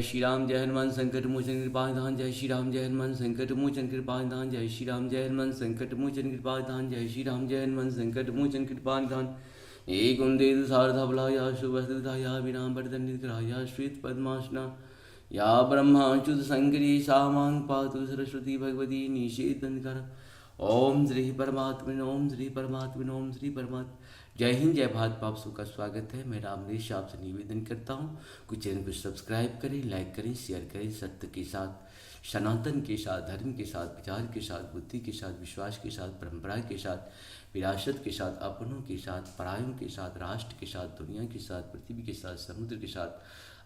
श्री राम जय हनुमान संकट मोचन कृपा निधान। जय श्री राम जय हनुमान संकट मोचन कृपा निधान। जय श्री राम जय हनुमान संकट मोचन कृपा निधान। जय श्री राम जय हनुमान संकट मोचन कृपा निधान। एक उन्देतु सार्धा बलाया शुभस्त्रधाया विराम वर्धनिग्रहाया श्वेत पद्मासना या ब्रह्माच्युत संकरी सा मांग पातु सरस्वती भगवती निषेधनकर। ओम श्री परमात्मन ओम श्री परमात्मन ओम श्री परमात्मा। जय हिंद जय भारत। आप सबका स्वागत है। मैं रामनेश आपसे निवेदन करता हूँ कुछ चैनल को सब्सक्राइब करें, लाइक करें, शेयर करें। सत्य के साथ, सनातन के साथ, धर्म के साथ, विचार के साथ, बुद्धि के साथ, विश्वास के साथ, परंपरा के साथ, विरासत के साथ, अपनों के साथ, परायों के साथ, राष्ट्र के साथ, दुनिया के साथ, पृथ्वी के साथ, समुद्र के साथ,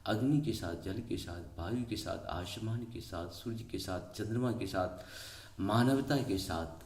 अग्नि के साथ, जल के साथ, वायु के साथ, आसमान के साथ, सूर्य के साथ, चंद्रमा के साथ, मानवता के साथ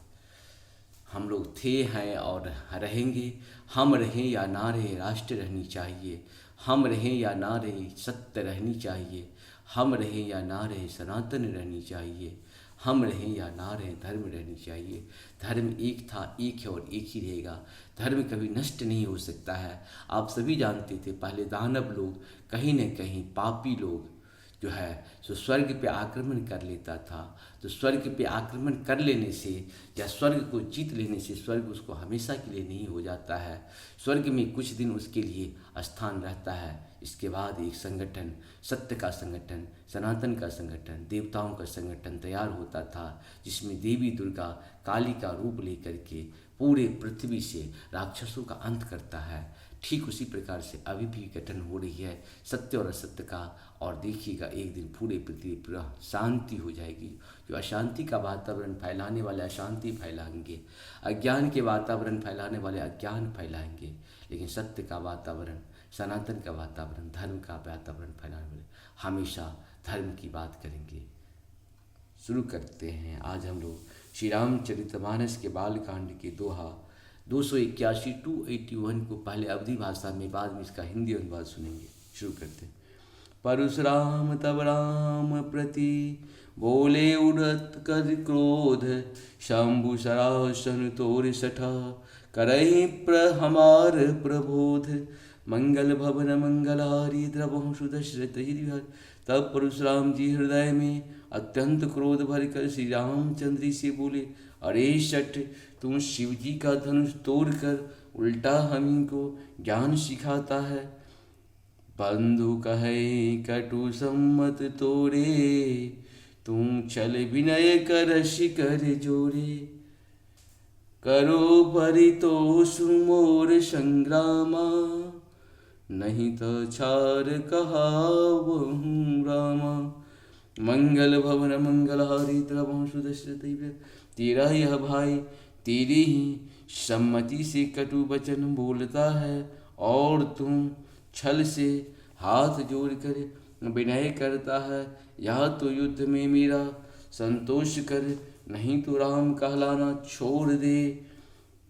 हम लोग थे, हैं और रहेंगे। हम रहें या ना रहे, राष्ट्र रहनी चाहिए। हम रहें या ना रहे, सत्य रहनी चाहिए। हम रहें या ना रहे, सनातन रहनी चाहिए। हम रहें या ना रहें, धर्म रहनी चाहिए। धर्म एक था, एक है और एक ही रहेगा। धर्म कभी नष्ट नहीं हो सकता है। आप सभी जानते थे पहले दानव लोग, कहीं न कहीं पापी लोग जो है सो स्वर्ग पे आक्रमण कर लेता था। तो स्वर्ग पे आक्रमण कर लेने से या स्वर्ग को जीत लेने से स्वर्ग उसको हमेशा के लिए नहीं हो जाता है। स्वर्ग में कुछ दिन उसके लिए स्थान रहता है। इसके बाद एक संगठन, सत्य का संगठन, सनातन का संगठन, देवताओं का संगठन तैयार होता था, जिसमें देवी दुर्गा काली का रूप लेकर के पूरे पृथ्वी से राक्षसों का अंत करता है। ठीक उसी प्रकार से अभी भी गठन हो रही है सत्य और असत्य का। और देखिएगा एक दिन पूरे पृथ्वी पर शांति हो जाएगी। जो अशांति का वातावरण फैलाने वाले अशांति फैलाएंगे, अज्ञान के वातावरण फैलाने वाले अज्ञान फैलाएंगे, लेकिन सत्य का वातावरण, सनातन का वातावरण, धर्म का वातावरण फैलाने वाले हमेशा धर्म की बात करेंगे। शुरू करते हैं। आज हम लोग श्री रामचरितमानस के बालकांड के दोहा 281 281 को पहले अवधी भाषा में, बाद में इसका हिंदी अनुवाद सुनेंगे। शुरू करते हैं। परशुराम तब राम प्रति बोले उड़त कर क्रोध, शंभु सरासन तोर सठा करहि हमार प्रबोध। मंगल भवन मंगलहारी द्रवहु सुदशरथ हृदय। तब परशुराम जी हृदय में अत्यंत क्रोध भर कर श्री रामचंद्र से बोले, अरे शठ, तुम शिव जी का धनुष तोड़ कर उल्टा हम को ज्ञान सिखाता है। बंधु कहे कटु सम्मत तोरे, तुम छल विनय कर शिकर जोरे। करो परितोष मोर संग्रामा, नहीं तो छार कहावहु रामा। मंगल भवन मंगलहारी द्रवहु सुदशरथ। तेरा यह भाई तेरी ही सम्मति से कटु वचन बोलता है और तुम छल से हाथ जोड़कर विनय करता है। यह तो युद्ध में मेरा संतोष कर, नहीं तो राम कहलाना छोड़ दे।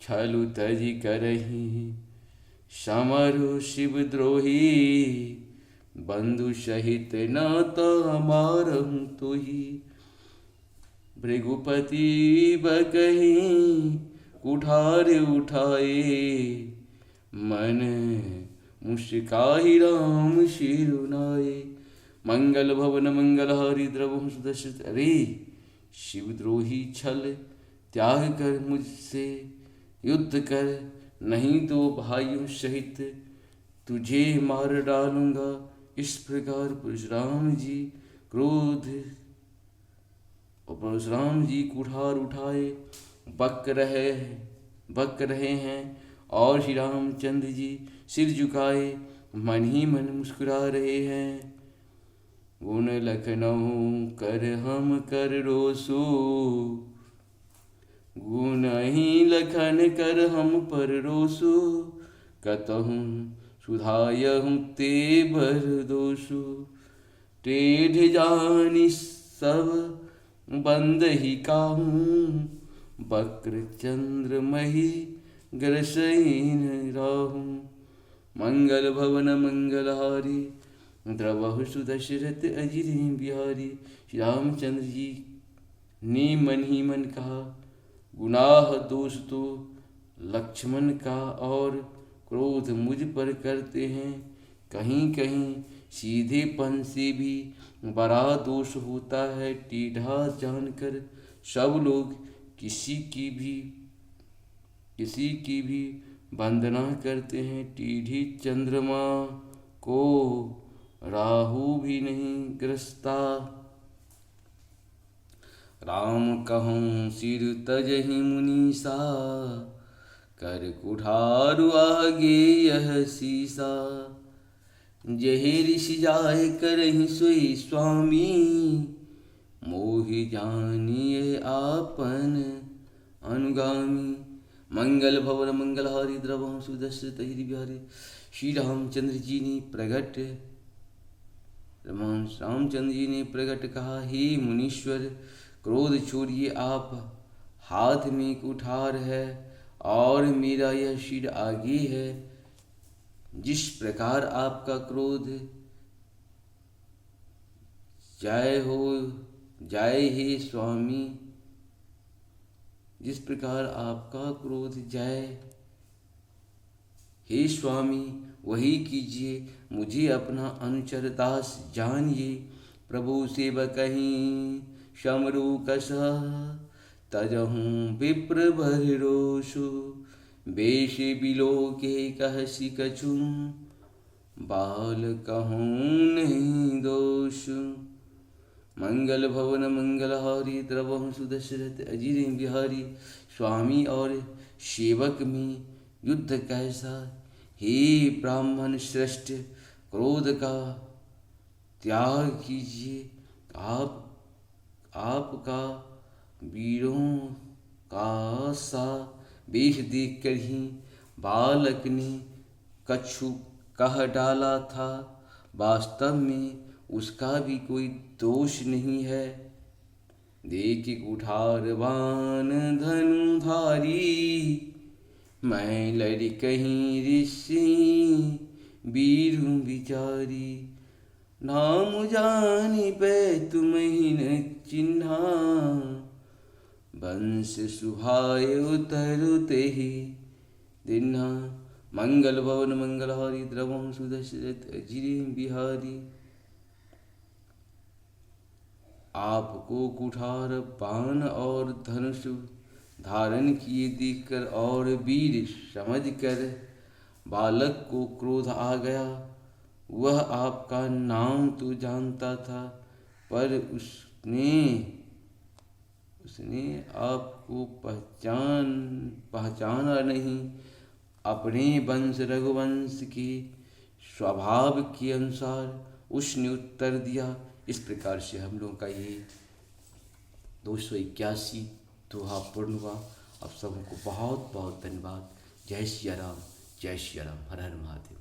छलु तज करहि समरु शिवद्रोही, बंधु सहित न तो मारहु तोहि। भृगुपति बकहि कुठार उठाए, मन मुस्काहि राम शिरुनाए। मंगल भवन मंगलहारी द्रवहु सुदशरथ। अरे शिवद्रोही, छल त्याग कर मुझसे युद्ध कर, नहीं तो भाइयों सहित तुझे मार डालूंगा। इस प्रकार परशुराम जी क्रोध और परशुराम जी कुठार उठाए बक रहे हैं और श्री रामचंद्र जी सिर झुकाए मन ही मन मुस्कुरा रहे हैं। गुण लखनऊ कर हम कर रोसो, गुण ही लखन कर हम पर रोसो। कतहु सुधायहु ते बर दोषो, टेढ़ जानि सब बंद ही काहूँ। वक्र चंद्र मही ग्रसहीन राहू। मंगल भवन मंगलहारी द्रवहु सुदशरथ अजिर बिहारी। श्री रामचंद्र जी ने मन ही मन कहा, गुनाह दोष तो लक्ष्मण का और क्रोध मुझ पर करते हैं। कहीं कहीं सीधेपन से भी बड़ा दोष होता है। टेढ़ा जानकर सब लोग किसी की भी वंदना करते हैं। टेढ़े चंद्रमा को राहु भी नहीं ग्रसता। राम कहूँ सिर तजहि मुनीसा, कर कुठारु आगे यह सीसा। जहे ऋषि जाय करहि सोई स्वामी, मोहि जानिए आपन अनुगामी। मंगल भवन मंगलहारी द्रवहु सुदशरथ अजिर बिहारी। श्री रामचंद्र जी ने प्रगट कहा, हे मुनीश्वर, क्रोध छोड़िए, आप हाथ में कुठार है और मेरा यह सिर आगे है। जिस प्रकार आपका क्रोध जाए हे स्वामी, जिस प्रकार आपका क्रोध जाए हे स्वामी, वही कीजिए। मुझे अपना अनुचर दास जानिए। प्रभु सेवकहि समरू कसह, तजहूँ विप्र भरोसु। बेश बिलोके कहसि कछु, बाल कहूँ नहीं दोष। मंगल भवन मंगलहारी द्रवहु सुदशरथ अजिर बिहारी। स्वामी और सेवक में युद्ध कैसा, हे ब्राह्मण श्रेष्ठ, क्रोध का त्याग कीजिए। आपका वीरों का सा वेश देखकर ही बालक ने कछु कह डाला था। वास्तव में उसका भी कोई दोष नहीं है। देख कुठार बाण धनुधारी, मैं लड़ कहीं ऋषि वीरु बिचारी। नाम जाने पे तुम ही न चिन्हा, वंश सुभाय उतरते ही दिन्हा। मंगल भवन मंगलहारी द्रवहु सुदशरथ अजिर बिहारी। आपको कुठार बाण और धनुष धारण किए देखकर और वीर समझकर बालक को क्रोध आ गया। वह आपका नाम तो जानता था, पर उसने आपको पहचाना नहीं। अपने वंश रघुवंश के स्वभाव के अनुसार उसने उत्तर दिया। इस प्रकार से हम लोगों का ये 281 दोहा पूर्ण हुआ। आप सबको बहुत बहुत धन्यवाद। जय श्री राम, जय श्री राम, हर हर महादेव।